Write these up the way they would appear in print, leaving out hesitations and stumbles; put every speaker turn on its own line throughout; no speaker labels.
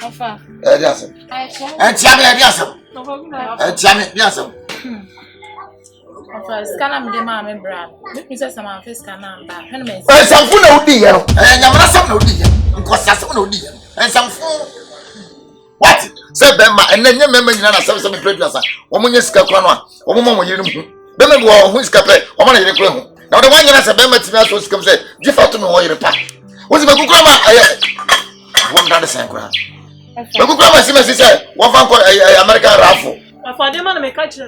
Ofa.
Yes. And Tiami, yes. Tiami, yes.
Ofa, scan am de ma me bra. Make me say some am face scan am ba. When me.
Some food no di here. Nyamara some no di here. Because some no di here. And some food. What? Say Bema, and then you remember you na some previous. Omunye sika kwa no a. Omo mo yiri mu. Bema bi wo hu sika pe. Omo na yiri kwa hu. Na the one you say Bema timi aso sika say, "Give out to me wo yiri pa." Wosi be kukura ma one that is kwa. Be kukura ma si say, "Wo fan ko American raffle."
For them man make catch.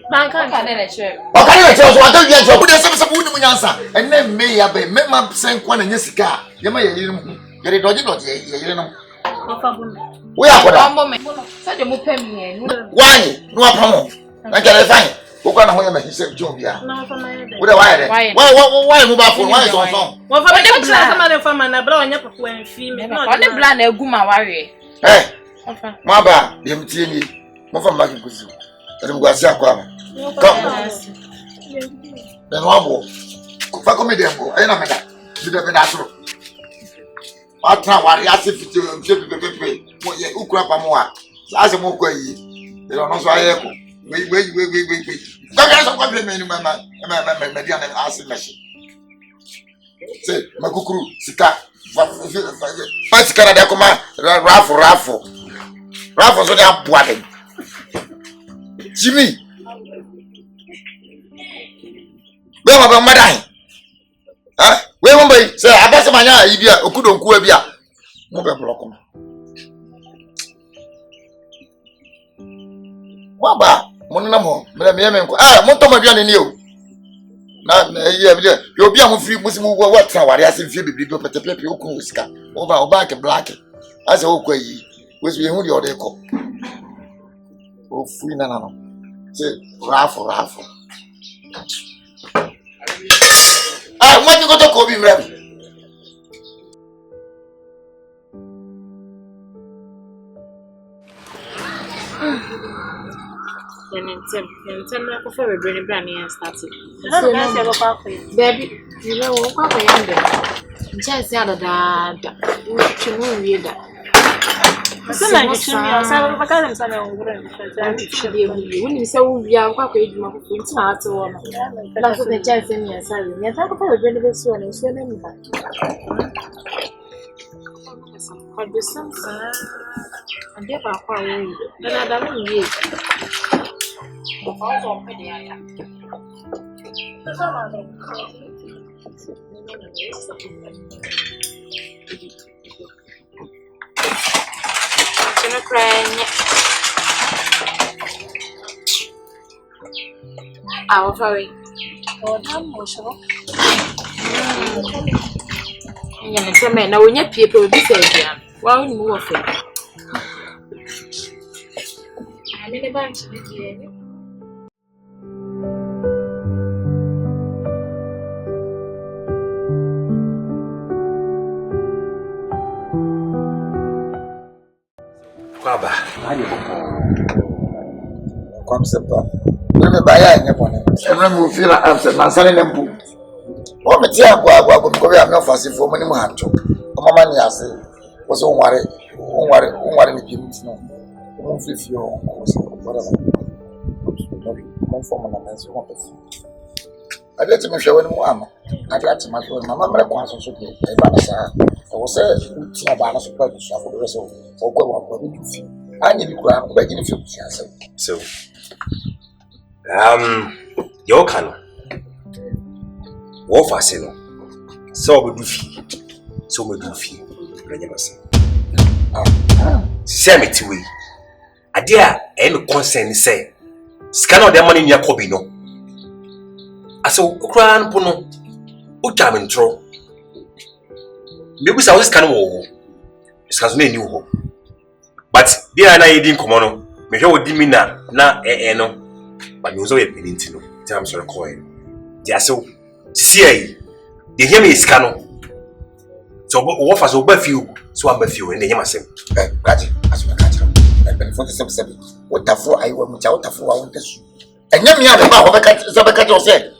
Man kan na chere.
O kan na chere so wa do dia so. Bude se bu ni mu nyansa. And then me ya be me ma sen kwa na nya sika. Ye ma ye yiri mu. Yiri doji ye yiri no. We are
for me. Say dem pay me.
Why? No apamo. Na kere fine. Wo kwa na ho ye ma hise jom bia. Wo de why de? Why mobile phone? Why so so?
Wo fa dem plan sama dem fa man na bra onya papa en fi me.
No ne plan na egu ma ware.
Ma ba, dem tie ni. Mo fa ma ki kuzi. Dem go asia kwa ma. Come. Den wa bo. Fa ko me dem go. E na me da. Bi de be na so. Atra wari ase fiti pepe. Mo ye ukura pa mo a. Ase mo kwa yi. E no so aye ko. Wait. Don't get some compliment in my median and ask machine. Say, Makukuru, Sika, Fancy Canada, come raffle. Raffles on your body. Jimmy. Where am I, madam? Huh? Where am I? Say, I guess my idea, Okudo Kuabia. Move a block. What about? Mona mo me ko monto ma biane ni o na ye bi de yo bia ho free musimu what na ware ase fie bibiri do petepepe okun usika o back black ase o kwa yi we so ye hu de o de ko o free na no say raffle what you go to ko bi mra
Then na ko for we brand and started.
Baby, you know what kwa yende. Just ya da. Chunu wi da.
Sana ngichimi asaba bakala msana ngure.
Woni se wo wi a kwa eduma ko nti na ate wo no. Na so the chance ni asaba. Nya ta ko for we brand be so na so na mi ba. But the some and there ba kwa wo. Na da mo yi. Sorry.
Oh, damn, Mosho.
Now, when your people be saying, well, you move off. I'm in a bunch of it.
Baba, come simple. Let buy a nepone. And we feel upset, and selling them book. What material go I'm not fussy for money. Mamma Nias was on worry, you won't feel your whatever. One form of men's office. I let him show any one. I got to my mamma conscious of me. I was saying, about us to shuffle the rest of I need to grab begging if you can.
So, your canon. What fascino? So we do fee. So we do fee. Send it to we. A dear, and concern say, scan out the money in your cobino. I saw Ukran Pono, Utamin Tro. Maybe I was kind of it's has no new hope. But there are not come on. Me show dimina na no. But me also a penintino. Terms for coin. They are so see they hear me is cano. So what was over few so I'm a few and they hear myself.
Gaji, as we catch them. I've been 47. What the fuck I want to for I want to. And yet me have about what I said.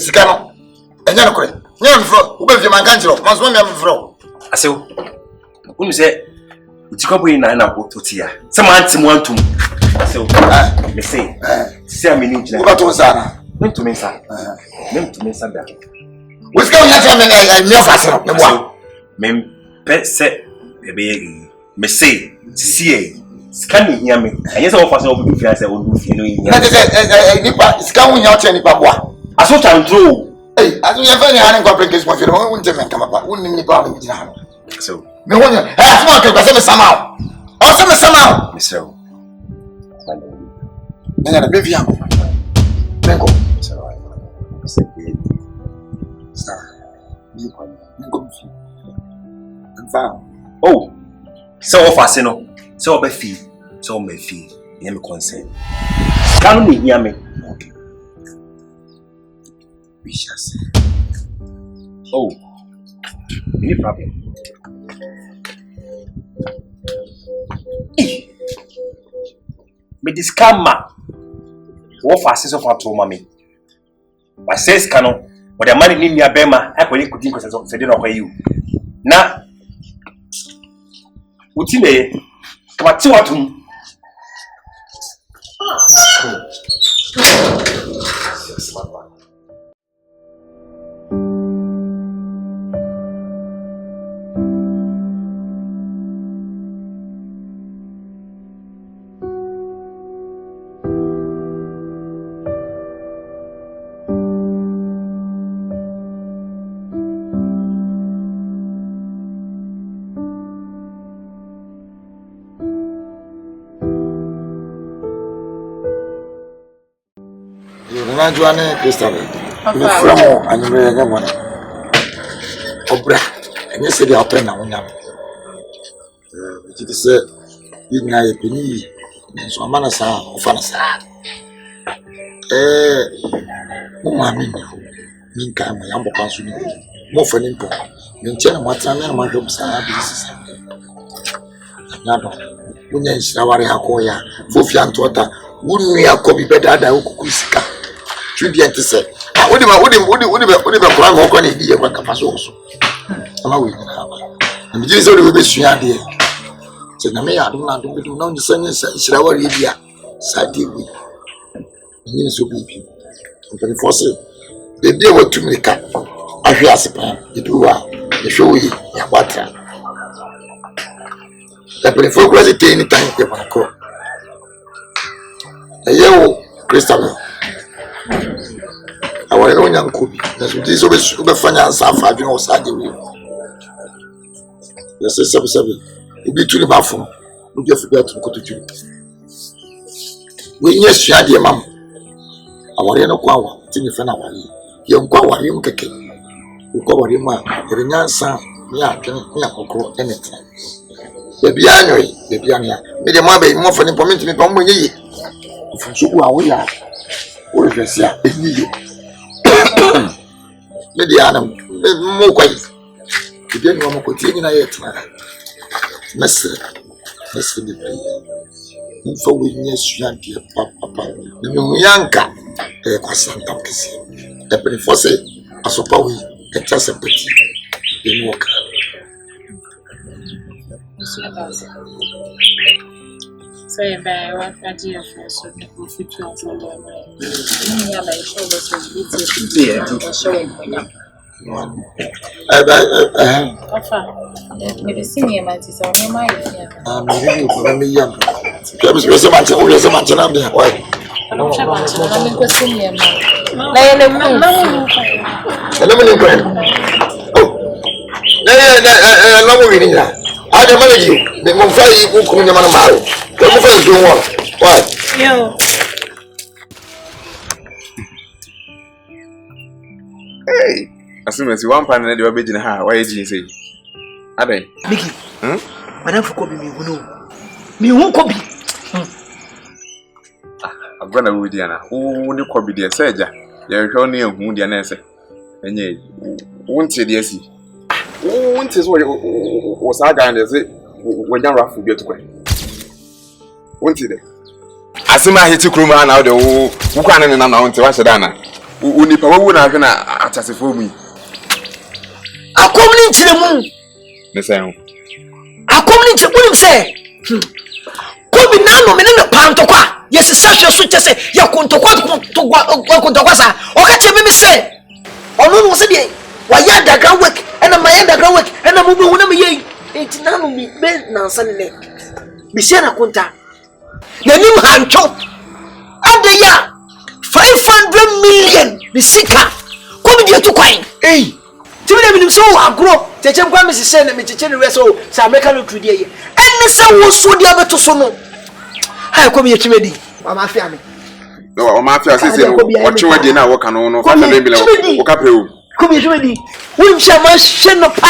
Sicano. Enya no kore. Nya me fro. Wo be fi man kan jiro. Man so me fro.
Asew. Unu say Chikobo ina na bototia. Some anti wantum. Asew. Me say. See am ni jina.
Wo ba to sana.
Men to mensa. Men to mensa da.
Wo ska nya ta me ofase no. Me boa.
Mem pese bebe me say see scan me hear me. Anya say ofase obu fi ase obu fi no nya.
Na say nipa scan wo nya o che nipa boa.
Aso tantro.
Aso ye fa ni hanin complications mo fi no won te men kama ba. Won ni nipa ba gina ha.
So
me wonya. Asma ke kwase me sama. O se me sama.
Me say.
Nya na be fi anko. Menko.
Say
Sa. Menko fi.
Oh, so offer no, so be fee, so me fee, hear me consent. Can you hear me? Okay. We shall see. Oh, any problem? Me this camera. What fast of to mommy? But says canon, what the money in your bema, I could think of you. Now. Utile kabati watu
Joanne Christabel. Me from anime nyamwana. Obra. Enye se dia open na wonyam. It say yina ye peni. So amana sa ofana sa. Mo mami ni. Min ka mo yambo pansu ni. Mo fani mpo. Min chena matana na mahwem sa bi sisa. Nyado. Munya nshawari hakoya. Fofi antota. Wunu yakobi bedada ukukusika. Chudi antise. Odi be kura ngoko ni die kwa kafaso so. Ama we na ha. Ndije so de be sua de. Se na me ya dum na dum bi dum na onye sanye shirawari dia. Sadi wi. Ni so bi. Mpani force. De die watumika. Ahwe asepa. Iduwa. De showi ya kwatra. La préfère que c'était une tante de Marco. Ayo, Christabel. Awale no nyankobi. Na so di so be fanya ansafa adwene o saade wi. Ya se sabe. Obi tuli bafo. Obi afi ba tun koto tuli. We nye sua de mam. Awale no kwa wa, ti ni fa na wale. Ye nkwa wale mu keke. Ukwa wale ma, ere nyansa, ni adwene, ni akokoro enete. Baby anyway, baby anya. Me de mo be mo fani po me ntimi pa mo nyi. Ofunso bu awo ya. O le fesi a enyi. Me de anam mo kwai. Bibia ni mo ko tie nyina ye tena. Mese de bi. Mfa we nya sua de papa. Me mu yanka kwasanta kesi. E pe force asopa we e chase peti. De mo ka.
So you buy one idea for so the future of the Lord. Yeah, like show us a showing. Maybe see me, my sister, my
maybe for me young. James was a match, always a match, and I'm there. Why?
I'm going to see me.
I don't manage you. The Mufai who come in the man. The Mufai do one. Why?
Yo.
Hey, as soon as you want pan, you are begging her. Why did you say? Are they?
Mickey, Madame Foucault, me won't copy.
I'm gonna with Diana. Who would copy the surgeon? You're only a wound, the answer. And ye won't say the SE. Won't say what was I going to say when you're rough to get away. Won't see them. As soon as I hit to Kruma now, the who can't announce what's done. Unipa wawu na ahwena atasefo mu.
Akom ni nkyere mu.
Ne sen.
Akom ni nkyere mu se. Kobi nanu me ne pantokwa. Yes sasho so chese ya kontokwa sa. Okache me se. Onu no se de wa ya dagra work ena ma ya dagra work ena mu hu na me ye. Enti nanu mi be na nsane ne. Bi se na konta. Na nim hancho. Ade ya 500 million ni sika. Kobi de to kwan. Eh. Tibi na so agro. Cheche kwa me se na me cheche ne we so sa America no trudi ye. Enne se wo so de abeto so no. Hai komi yechimedi. Wa mafia me.
No, o mafia sisi no. Ochiwe de na wo kanu no. Fa le mbele wo ka pe o.
Komi yechimedi. Wo mshama sheno pa.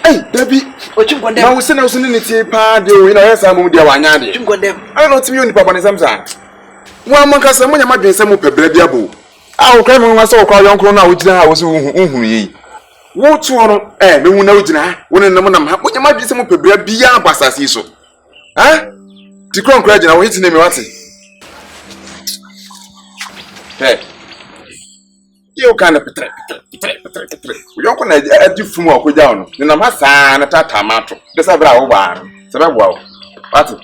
Hey, baby. Ochim kondem.
Ma wo se na wo ne tie pa de o ina yesa mu de wa nya de.
Ochim kondem.
Ai no timi oni papa ne samsa. Wo amanka se mo nya madwen se mo pebra bia bo. Ah, wo kai mo wa se wo kwa yonkro na wo gina ha wo se wo yi. Wo tuo no me hu na wo gina. Wo ne nam nam ha. Mo nya madwen se mo pebra bia abasasi so. Ha? Ti kron kra gina wo hiti ne me wate. Hey. You kind of petre. We don't connect a different walk with down. Then I'm a son, a tata mato. There's a brow bar. Sabah, what?